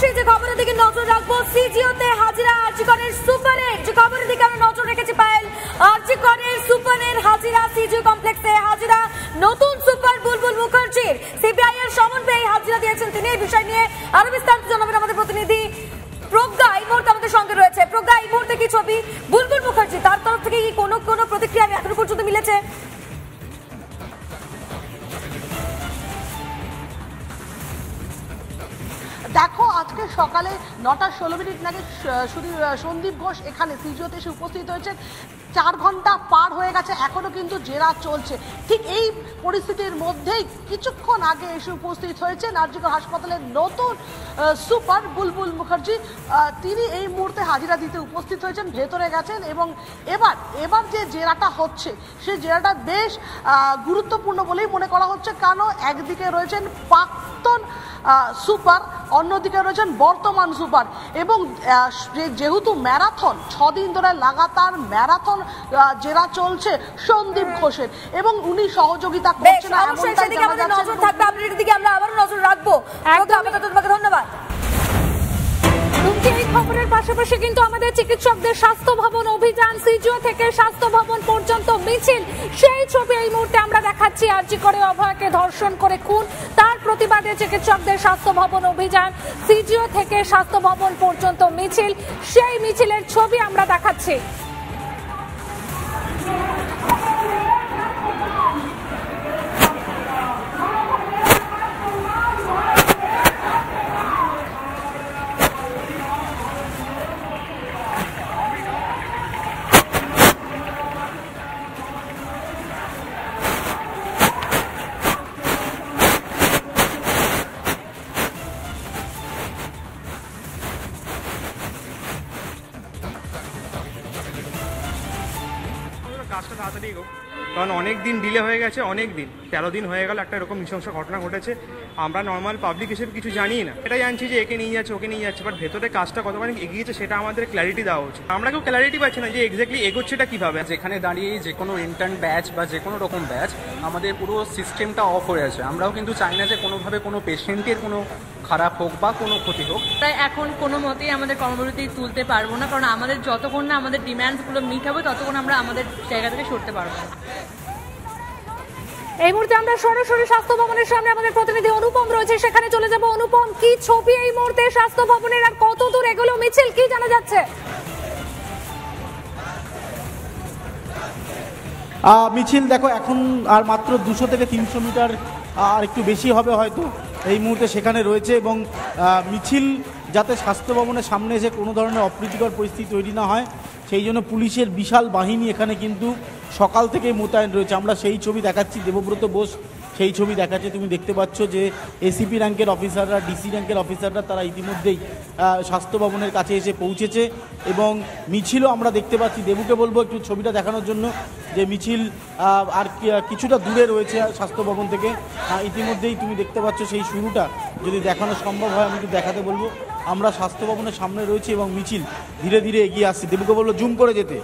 অবশ্যই যে খবরের দিকে নজর রাখবো, সিজিওতে হাজিরা আরজিকরের সুপারের যে খবরের দিকে আমরা নজর রেখেছি পায়েল। আরজিকরের সুপারের হাজিরা, সিজিও কমপ্লেক্সে হাজিরা নতুন সুপার বুলবুল মুখার্জির। সিবিআই এর সমন পেয়ে হাজিরা দিয়েছেন তিনি। এই বিষয় নিয়ে আরো বিস্তারিত জানাবেন আমাদের প্রতিনিধি প্রজ্ঞা এই মুহূর্তে আমাদের সঙ্গে রয়েছে। প্রজ্ঞা, এই মুহূর্তে কি ছবি বুলবুল মুখার্জি তার তরফ থেকে কি কোনো প্রতিক্রিয়া এখনো পর্যন্ত মিলেছে? দেখো, আজকে সকালে 9:16 নাকি সন্দীপ ঘোষ এখানে সিজিওতে এসে উপস্থিত হয়েছেন। 4 ঘন্টা পার হয়ে গেছে, এখনো কিন্তু জেরা চলছে। ঠিক এই পরিস্থিতির মধ্যেই কিছুক্ষণ আগে এসে উপস্থিত হয়েছেন আরজিকর হাসপাতালের নতুন সুপার বুলবুল মুখার্জি। তিনি এই মুহূর্তে হাজিরা দিতে উপস্থিত হয়েছেন, ভেতরে গেছেন এবং এবার যে জেরাটা হচ্ছে সেই জেরাটা বেশ গুরুত্বপূর্ণ বলেই মনে করা হচ্ছে। কারণ একদিকে রয়েছেন প্রাক্তন সুপার, অন্যদিকে রয়েছেন বর্তমান সুপার এবং যেহেতু ম্যারাথন 6 দিন ধরে লাগাতার ম্যারাথন জেরা চলছে সন্দীপ ঘোষের এবং উনি সহযোগিতা করছেন। নজর থাকবে, আপনার দিকে আমরা আবারও নজর রাখবো। ধন্যবাদ। এই খবরের পাশাপাশি কিন্তু আমাদের চিকিৎসকদের স্বাস্থ্য ভবন অভিযান, সিজিও থেকে স্বাস্থ্য ভবন পর্যন্ত মিছিল, সেই ছবি এই মুহূর্তে আমরা দেখাচ্ছি। আরজিকরে অভয়াকে ধর্ষণ করে খুন, তার প্রতিবাদে চিকিৎসকদের স্বাস্থ্য ভবন অভিযান, সিজিও থেকে স্বাস্থ্য ভবন পর্যন্ত মিছিল, সেই মিছিলের ছবি আমরা দেখাচ্ছি। কাজটা তাড়াতাড়ি হোক, কারণ অনেক দিন ডিলে হয়ে গেছে, অনেক দিন 13 দিন হয়ে গেল একটা এরকম নৃশংস ঘটনা ঘটেছে। আমরা নর্মাল পাবলিক হিসেবে কিছু জানি না, এটা জানছি যে একে নিয়ে যাচ্ছে ওকে নিয়ে যাচ্ছে, বাট ভেতরে কাজটা কতখানি এগিয়েছে সেটা আমাদের ক্ল্যারিটি দেওয়া উচিত। আমরা কেউ ক্ল্যারিটি পাচ্ছি না যে এক্স্যাক্টলি এগোচ্ছেটা কীভাবে। যেখানে দাঁড়িয়ে যে কোনো ইন্টার্ন ব্যাচ বা যে কোনো রকম ব্যাচ আমাদের পুরো সিস্টেমটা অফ হয়ে আছে। আমরাও কিন্তু চাই না যে কোনোভাবে কোনো পেশেন্টের কোনো খারাপ হোক বা কোনো ক্ষতি হোক। তাই এখন কোনো মতেই আমাদের কর্মবিরতি তুলতে পারবো না, কারণ আমাদের যতক্ষণ না আমাদের ডিম্যান্ডসগুলো মিট হবে ততক্ষণ আমরা আমাদের জায়গা থেকে সরতে পারবো না। এই মুহূর্তে আমরা সরাসরি স্বাস্থ্য ভবনের সামনে আমাদের প্রতিনিধি অনুপম রয়েছে, সেখানে চলে যাব। অনুপম, কি ছবি এই মুহূর্তে স্বাস্থ্য ভবনের, আর কত দূর এগুলো মিছিল, কি জানা যাচ্ছে? মিছিল দেখো এখন আর মাত্র 200 থেকে 300 মিটার আর একটু বেশি হবে হয়তো এই মুহূর্তে সেখানে রয়েছে এবং মিছিল যাতে স্বাস্থ্য ভবনের সামনে এসে কোনো ধরনের অপ্রীতিকর পরিস্থিতি তৈরি না হয় সেই জন্য পুলিশের বিশাল বাহিনী এখানে কিন্তু সকাল থেকেই মোতায়েন রয়েছে। আমরা সেই ছবি দেখাচ্ছি, দেবব্রত বোস সেই ছবি দেখাচ্ছে। তুমি দেখতে পাচ্ছ যে এসিপি র্যাঙ্কের অফিসাররা, ডিসি র্যাঙ্কের অফিসাররা তারা ইতিমধ্যেই স্বাস্থ্য ভবনের কাছে এসে পৌঁছেছে এবং মিছিলও আমরা দেখতে পাচ্ছি। দেবুকে বলবো একটু ছবিটা দেখানোর জন্য যে মিছিল আর কিছুটা দূরে রয়েছে স্বাস্থ্য ভবন থেকে। ইতিমধ্যেই তুমি দেখতে পাচ্ছ সেই শুরুটা, যদি দেখানো সম্ভব হয় আমি একটু দেখাতে বলবো। আমরা স্বাস্থ্য ভবনের সামনে রয়েছি এবং মিছিল ধীরে ধীরে এগিয়ে আসছে। দেবুকে বলবো জুম করে যেতে,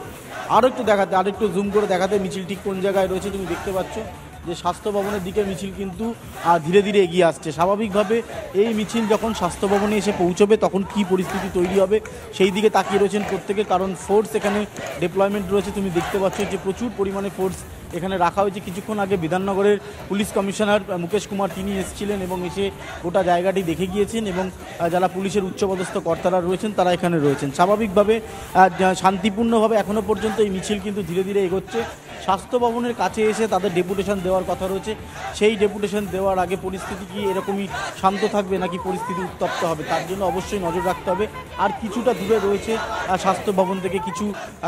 আরও একটু দেখাতে, আরও একটু জুম করে দেখাতে মিছিল ঠিক কোন জায়গায় রয়েছে। তুমি দেখতে পাচ্ছ যে স্বাস্থ্য ভবনের দিকে মিছিল কিন্তু ধীরে ধীরে এগিয়ে আসছে। স্বাভাবিকভাবে এই মিছিল যখন স্বাস্থ্য ভবনে এসে পৌঁছবে তখন কি পরিস্থিতি তৈরি হবে সেই দিকে তাকিয়ে রয়েছেন প্রত্যেকে, কারণ ফোর্স এখানে ডিপ্লয়মেন্ট রয়েছে। তুমি দেখতে পাচ্ছ যে প্রচুর পরিমাণে ফোর্স এখানে রাখা হয়েছে। কিছুক্ষণ আগে বিধাননগরের পুলিশ কমিশনার মুকেশ কুমার তিনি এসেছিলেন এবং এসে গোটা জায়গাটি দেখে গিয়েছেন এবং যারা পুলিশের উচ্চপদস্থ কর্তারা রয়েছেন তারা এখানে রয়েছেন। স্বাভাবিকভাবে শান্তিপূর্ণভাবে এখনও পর্যন্ত এই মিছিল কিন্তু ধীরে ধীরে এগোচ্ছে। স্বাস্থ্য ভবনের কাছে এসে তাদের ডেপুটেশন দেওয়ার কথা রয়েছে। সেই ডেপুটেশন দেওয়ার আগে পরিস্থিতি কি এরকমই শান্ত থাকবে নাকি পরিস্থিতি উত্তপ্ত হবে তার জন্য অবশ্যই নজর রাখতে হবে। আর কিছুটা দূরে রয়েছে স্বাস্থ্য ভবন থেকে কিছু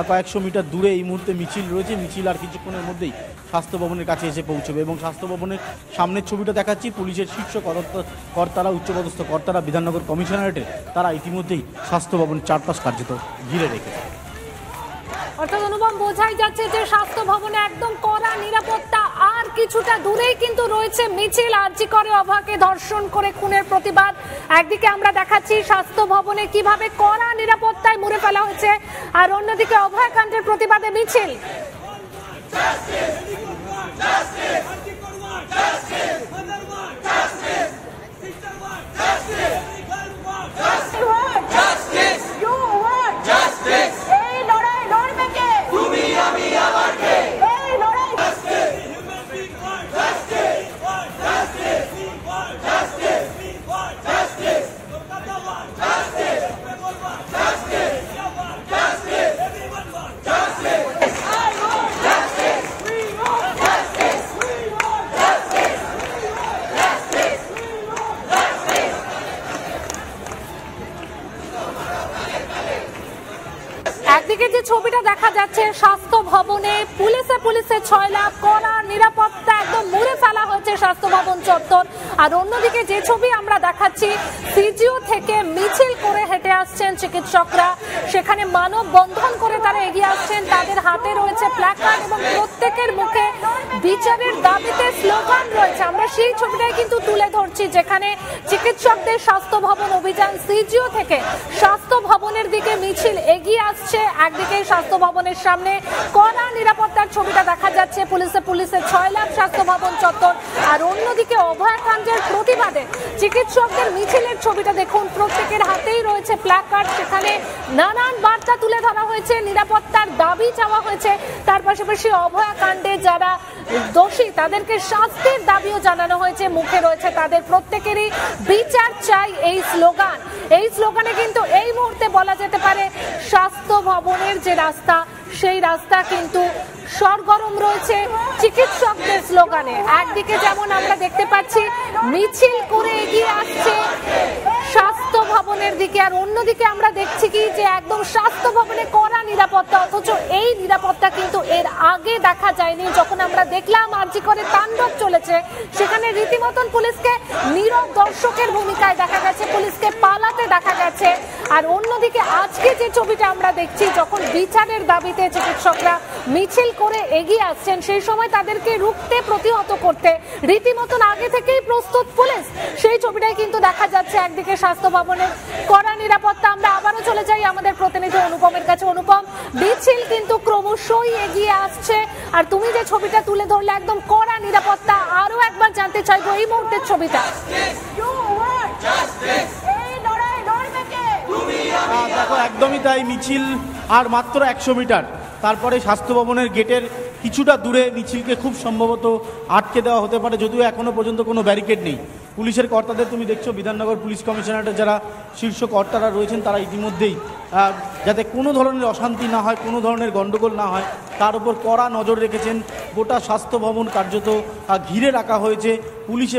কয়েকশো মিটার দূরে এই মুহূর্তে মিছিল রয়েছে। মিছিল আর কিছুক্ষণের মধ্যেই স্বাস্থ্য ভবনের কাছে এসে পৌঁছবে এবং স্বাস্থ্য ভবনের সামনের ছবিটা দেখাচ্ছি। পুলিশের শীর্ষ কর্তারা, উচ্চপদস্থ কর্তারা, বিধাননগর কমিশনারেটের তারা ইতিমধ্যেই স্বাস্থ্য ভবনের চারপাশ কার্যত ঘিরে রেখেছে। অর্থাৎ অনুপম, বোঝাই যাচ্ছে যে স্বাস্থ্য ভবনে একদম কড়া নিরাপত্তা, আর কিছুটা দূরেই কিন্তু রয়েছে মিছিল। আরজিকরে অভয়াকে ধর্ষণ করে খুনের প্রতিবাদ একদিকে আমরা দেখাচ্ছি স্বাস্থ্য ভবনে কিভাবে কড়া নিরাপত্তায় মুড়ে ফেলা হয়েছে, আর অন্যদিকে অভয়াকাণ্ডের প্রতিবাদে মিছিল। Justice! একদিকে যে ছবিটা দেখা যাচ্ছে স্বাস্থ্য ভবনে পুলিশে ছয়লাভ, কড়া নিরাপত্তা, একদম মুড়ে ফেলা হয়েছে স্বাস্থ্য ভবন চত্বর। আর অন্যদিকে যে ছবি আমরা দেখাচ্ছি সিজিও থেকে মিছিল করে হেঁটে আসছেন চিকিৎসকরা, সেখানে মানববন্ধন করে তারা এগিয়ে আসছেন। তাদের হাতে রয়েছে প্ল্যাকার্ড এবং প্রত্যেকের মুখে বিচারের দাবিতে স্লোগান রয়েছে। আমরা সেই ছবিটাই কিন্তু তুলে ধরছি, যেখানে চিকিৎসকদের স্বাস্থ্য ভবন অভিযান সিজিও থেকে স্বাস্থ্য ভবনের দিকে মিছিল এগিয়ে আসছে। একদিকে স্বাস্থ্য ভবনের সামনে কড়া নিরাপত্তার ছবিটা দেখা যাচ্ছে, পুলিশে ছয়লাভ স্বাস্থ্য ভবন চত্বর। আর অন্যদিকে অভয়াকাণ্ডের প্রতিবাদে চিকিৎসকদের মিছিলের ছবিটা দেখুন, প্রত্যেকের হাতেই রয়েছে প্ল্যাকার্ড, সেখানে নানান বার্তা তুলে ধরা হয়েছে, নিরাপত্তার দাবি চাওয়া হয়েছে। তার পাশাপাশি অভয়াকাণ্ডে যারা দোষী তাদেরকে শাস্তির দাবিও জানানো হয়েছে। মুখে রয়েছে তাদের প্রত্যেকেরই বিচার চাই এই স্লোগান। এই স্লোগানে কিন্তু এই মুহূর্তে বলা যেতে পারে স্বাস্থ্য ভবনের যে রাস্তা, সেই রাস্তা কিন্তু সরগরম রয়েছে চিকিৎসকদের স্লোগানে। একদিকে যেমন আমরা দেখতে পাচ্ছি মিছিল করে এগিয়ে আসছে স্বাস্থ্য ভবনের দিকে, আর অন্যদিকে আমরা দেখছি কি যে একদম স্বাস্থ্য ভবনে কড়া নিরাপত্তা, অথচ এই নিরাপত্তা কিন্তু এর আগে দেখা যায়নি। যখন আমরা দেখলাম আরজি করে তাণ্ডব চলেছে, সেখানে রীতিমতন পুলিশকে নীরব দর্শকের ভূমিকায় দেখা গেছে, পুলিশকে পালাতে দেখা গেছে। আর অন্যদিকে আজকে যে ছবিটা আমরা দেখছি, যখন বিচারের দাবিতে চিকিৎসকরা মিছিল করে এগিয়ে আসছেন, সেই সময় তাদেরকে রুখতে প্রতিহত করতে রীতিমতন আগে থেকেই প্রস্তুত পুলিশ, সেই ছবিটাই কিন্তু দেখা যাচ্ছে। একদিকে স্বাস্থ্য ভবনের কড়া নিরাপত্তা। আমরা আবারও চলে যাই আমাদের প্রতিনিধি অনুপমের কাছে। অনুপম, মিছিল কিন্তু ক্রমশই এগিয়ে আসছে, আর তুমি যে ছবিটা তুলে ধরলে একদম কড়া নিরাপত্তা, আরো একবার জানতে চাইবো এই মুহূর্তের ছবিটা। দেখো একদমই তাই, মিছিল আর মাত্র 100 মিটার, তারপরে স্বাস্থ্য ভবনের গেটের কিছুটা দূরে মিছিলকে খুব সম্ভবত আটকে দেওয়া হতে পারে, যদিও এখনো পর্যন্ত কোনো ব্যারিকেড নেই। পুলিশের কর্তাদের তুমি দেখছো, বিধাননগর পুলিশ কমিশনারেটের যারা শীর্ষ কর্তারা রয়েছেন তারা ইতিমধ্যেই যাতে কোনো ধরনের অশান্তি না হয়, কোনো ধরনের গণ্ডগোল না হয়, তার উপর কড়া নজর রেখেছেন। গোটা স্বাস্থ্য ভবন কার্যত ঘিরে রাখা হয়েছে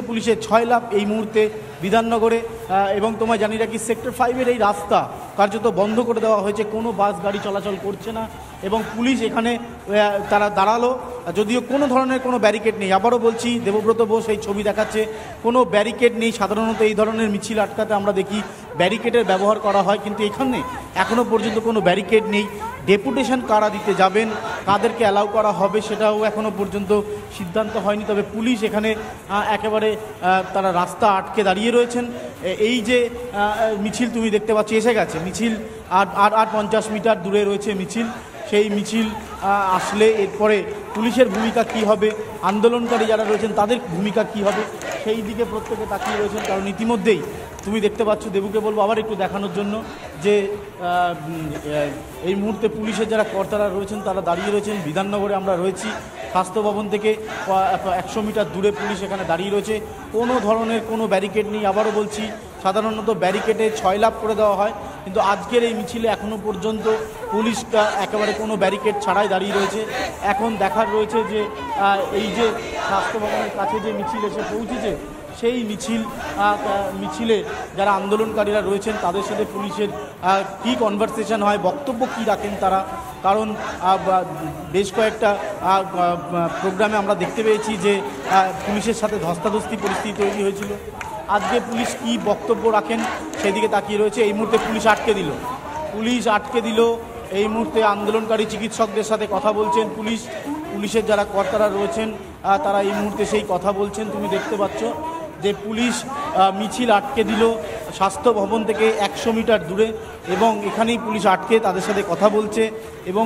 পুলিশে ছয়লাভ এই মুহূর্তে বিধাননগরে। এবং তোমায় জানিয়ে রাখি, সেক্টর 5-এর এই রাস্তা কার্যত বন্ধ করে দেওয়া হয়েছে, কোনো বাস গাড়ি চলাচল করছে না এবং পুলিশ এখানে তারা দাঁড়ালো, যদিও কোনো ধরনের কোনো ব্যারিকেড নেই। আবারও বলছি, দেবব্রত বোস এই ছবি দেখাচ্ছে, কোনো ব্যারিকেড নেই। সাধারণত এই ধরনের মিছিল আটকাতে আমরা দেখি ব্যারিকেডের ব্যবহার করা হয়, কিন্তু এখানে এখনও পর্যন্ত কোনো ব্যারিকেড নেই। ডেপুটেশন কারা দিতে যাবেন, কাদেরকে অ্যালাউ করা হবে, সেটাও এখনও পর্যন্ত সিদ্ধান্ত হয়নি। তবে পুলিশ এখানে একেবারে তারা রাস্তা আটকে দাঁড়িয়ে রয়েছেন। এই যে মিছিল তুমি দেখতে পাচ্ছ এসে গেছে, মিছিল আর 50 মিটার দূরে রয়েছে মিছিল। সেই মিছিল আসলে এরপরে পুলিশের ভূমিকা কি হবে, আন্দোলনকারী যারা রয়েছেন তাদের ভূমিকা কি হবে, সেই দিকে প্রত্যেকে তাকিয়ে রয়েছেন। কারণ ইতিমধ্যেই তুমি দেখতে পাচ্ছ, দেবুকে বলবো আবার একটু দেখানোর জন্য, যে এই মুহূর্তে পুলিশের যারা কর্তারা রয়েছেন তারা দাঁড়িয়ে রয়েছেন। বিধাননগরে আমরা রয়েছি, স্বাস্থ্য ভবন থেকে 100 মিটার দূরে পুলিশ এখানে দাঁড়িয়ে রয়েছে। কোনো ধরনের কোনো ব্যারিকেড নেই। আবারও বলছি, সাধারণত ব্যারিকেডে ছয়লাভ করে দেওয়া হয়, কিন্তু আজকের এই মিছিলে এখনও পর্যন্ত পুলিশটা একেবারে কোনো ব্যারিকেড ছাড়াই দাঁড়িয়ে রয়েছে। এখন দেখার রয়েছে যে এই যে স্বাস্থ্য ভবনের কাছে যে মিছিল এসে পৌঁছেছে, সেই মিছিলে যারা আন্দোলনকারীরা রয়েছেন তাদের সাথে পুলিশের কী কনভারসেশন হয়, বক্তব্য কী রাখেন তারা। কারণ বেশ কয়েকটা প্রোগ্রামে আমরা দেখতে পেয়েছি যে পুলিশের সাথে ধস্তাধস্তি পরিস্থিতি তৈরি হয়েছিল। আজকে পুলিশ কী বক্তব্য রাখেন সেদিকে তাকিয়ে রয়েছে। এই মুহূর্তে পুলিশ আটকে দিল। এই মুহূর্তে আন্দোলনকারী চিকিৎসকদের সাথে কথা বলছেন পুলিশের যারা কর্তারা রয়েছেন তারা এই মুহূর্তে সেই কথা বলছেন। তুমি দেখতে পাচ্ছ যে পুলিশ মিছিল আটকে দিল স্বাস্থ্য ভবন থেকে 100 মিটার দূরে, এবং এখানেই পুলিশ আটকে তাদের সাথে কথা বলছে। এবং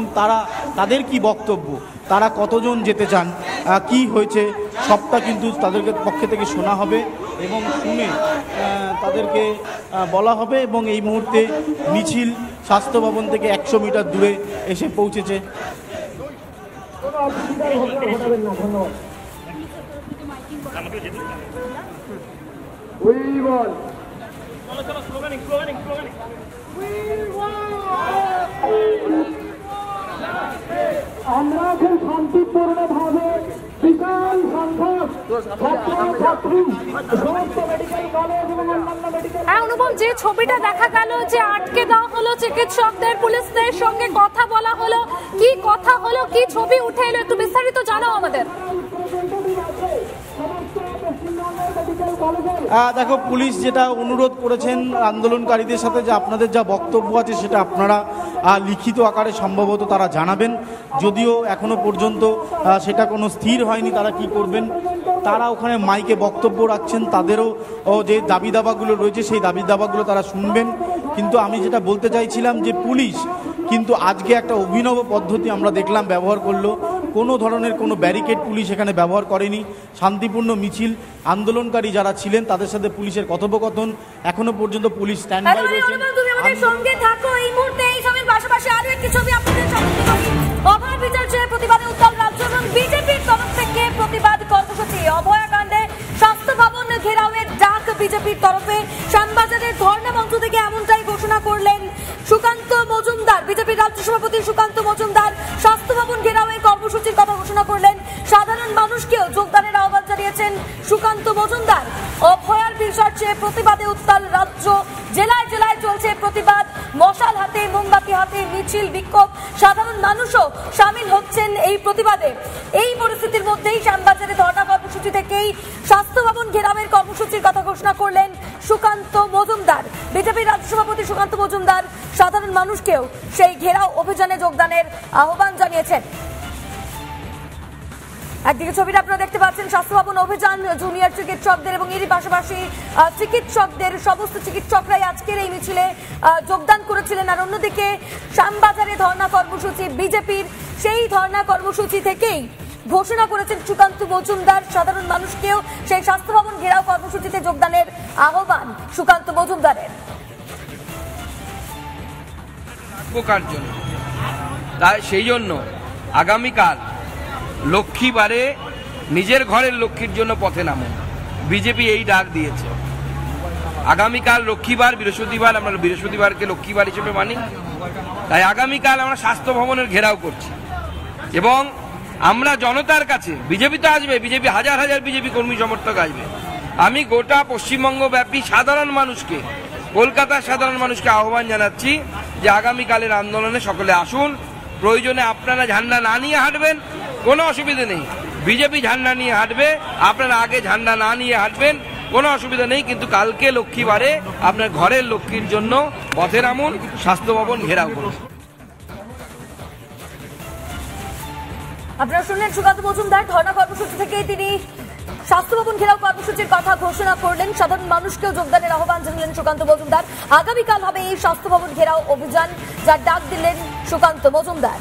তাদের কি বক্তব্য, তারা কতজন যেতে চান, কি হয়েছে, সবটা কিন্তু তাদেরকে পক্ষে থেকে শোনা হবে এবং শুনে তাদেরকে বলা হবে। এবং এই মুহূর্তে মিছিল স্বাস্থ্য ভবন থেকে 100 মিটার দূরে এসে পৌঁছেছে। আমরা খুব শান্তিপূর্ণ ভাবে বিশাল সংখ্যক হ্যাঁ অনুপম, যে ছবিটা দেখা গেল যে আটকে দেওয়া হলো চিকিৎসকদের, পুলিশদের সঙ্গে কথা বলা হলো, কি কথা হলো, কি ছবি উঠে এলো, একটু বিস্তারিত জানাও আমাদের। দেখো, পুলিশ যেটা অনুরোধ করেছেন আন্দোলনকারীদের সাথে যে আপনাদের যা বক্তব্য আছে সেটা আপনারা লিখিত আকারে সম্ভবত তারা জানাবেন, যদিও এখনো পর্যন্ত সেটা কোনো স্থির হয়নি তারা কি করবেন। তারা ওখানে মাইকে বক্তব্য রাখছেন, তাদেরও যে দাবি দাবাগুলো রয়েছে সেই দাবি দাবাগুলো তারা শুনবেন। কিন্তু আমি যেটা বলতে চাইছিলাম যে পুলিশ কিন্তু আজকে একটা অভিনব পদ্ধতি আমরা দেখলাম ব্যবহার করলো। কোনো ধরনের কোনো ব্যারিকেড পুলিশ এখানে ব্যবহার করেনি। শান্তিপূর্ণ মিছিল, আন্দোলনকারী যারা ছিলেন তাদের সাথে পুলিশের কথোপকথন, এখনো পর্যন্ত পুলিশ স্ট্যান্ড বাই রয়েছেন। সঙ্গে থাকো এই মুহূর্তে। এই ছবির পাশাপাশি আরো একটি ছবি আপনাদের সামনে করি। অভয় বিচার চেয়ে প্রতিবাদে উত্তাল রাজ্য এবং বিজেপির তরফ থেকে প্রতিবাদ কর্মসূচি। অভয়াকাণ্ডে স্বাস্থ্য ভবন ঘেরাওয়ের ডাক বিজেপির তরফে। শ্যামবাজারের ধর্ণা মঞ্চ থেকে এমনটাই ঘোষণা করলেন সুকান্ত মজুমদার। বিজেপির রাজ্য সভাপতি সুকান্ত মজুমদার স্বাস্থ্য ভবন ঘেরাওয়ের কর্মসূচির কথা ঘোষণা করলেন। সাধারণ মানুষকেও যোগদানের আহ্বান জানিয়েছেন সুকান্ত মজুমদার। অভয়ার বিচার চেয়ে প্রতিবাদে উত্তাল রাজ্য, জেলায় জেলায় চলছে প্রতিবাদ। মশাল হাতে, মোমবাতি হাতে মিছিল, বিক্ষোভ, সাধারণ মানুষও সামিল হচ্ছেন এই প্রতিবাদে। এই পরিস্থিতির মধ্যেই শ্যামবাজারে ধর্ণা কর্মসূচি থেকেই স্বাস্থ্য ভবন ঘেরাওয়ের কর্মসূচির কথা ঘোষণা করলেন সুকান্ত মজুমদার। বিজেপির রাজ্য সভাপতি সুকান্ত মজুমদার সাধারণ মানুষকেও সেই ঘেরাও অভিযানে যোগদানের আহ্বান জানিয়েছেন। একদিকে ছবিটা আপনারা দেখতে পাচ্ছেন, স্বাস্থ্য ভবন অভিযান, জুনিয়র চিকিৎসকদের এবং এরই পাশাপাশি চিকিৎসকদের, সমস্ত চিকিৎসকরাই আজকের এই মিছিলে যোগদান করেছিলেন। আর অন্যদিকে শ্যামবাজারে ধর্ণা কর্মসূচি বিজেপির, সেই ধর্ণা কর্মসূচি থেকেই ঘোষণা করেছেন সুকান্ত মজুমদার সাধারণ মানুষকেও সেই স্বাস্থ্য ভবন ঘেরাও কর্মসূচিতে যোগদানের আহ্বান সুকান্ত মজুমদারের। তাই সেই জন্য আগামীকাল লক্ষ্মীবারে নিজের ঘরের লক্ষ্মীর জন্য পথে নামুন, বিজেপি এই ডাক দিয়েছে। আগামীকাল লক্ষ্মীবার, বৃহস্পতিবার, আমরা বৃহস্পতিবারকে লক্ষ্মীবার হিসেবে মানি। তাই আগামীকাল আমরা স্বাস্থ্য ভবনের ঘেরাও করছি এবং আমরা জনতার কাছে, বিজেপি তো আসবে, বিজেপি হাজার হাজার বিজেপি কর্মী সমর্থক আসবে, আমি গোটা পশ্চিমবঙ্গ ব্যাপী সাধারণ মানুষকে, কলকাতার সাধারণ মানুষকে আহ্বান জানাচ্ছি যে আগামীকালের আন্দোলনে সকলে আসুন। প্রয়োজনে আপনারা ঝান্ডা না নিয়ে হাঁটবেন, কোনো অসুবিধা নেই। বিজেপি ঝান্ডা নিয়ে হাঁটবে, আপনারা আগে ঝান্ডা না নিয়ে হাঁটবেন, কোনো অসুবিধা নেই। কিন্তু কালকে লক্ষ্মীবারে আপনার ঘরের লক্ষ্মীর জন্য পথে নামুন, স্বাস্থ্য ভবন ঘেরাও করুন। আপনারা শুনলেন সুকান্ত মজুমদার। ধর্ণা কর্মসূচি থেকেই তিনি স্বাস্থ্য ভবন ঘেরাও কর্মসূচির কথা ঘোষণা করলেন। সাধারণ মানুষকেও যোগদানের আহ্বান জানালেন সুকান্ত মজুমদার। আগামীকাল হবে এই স্বাস্থ্য ভবন ঘেরাও অভিযান, যার ডাক দিলেন সুকান্ত মজুমদার।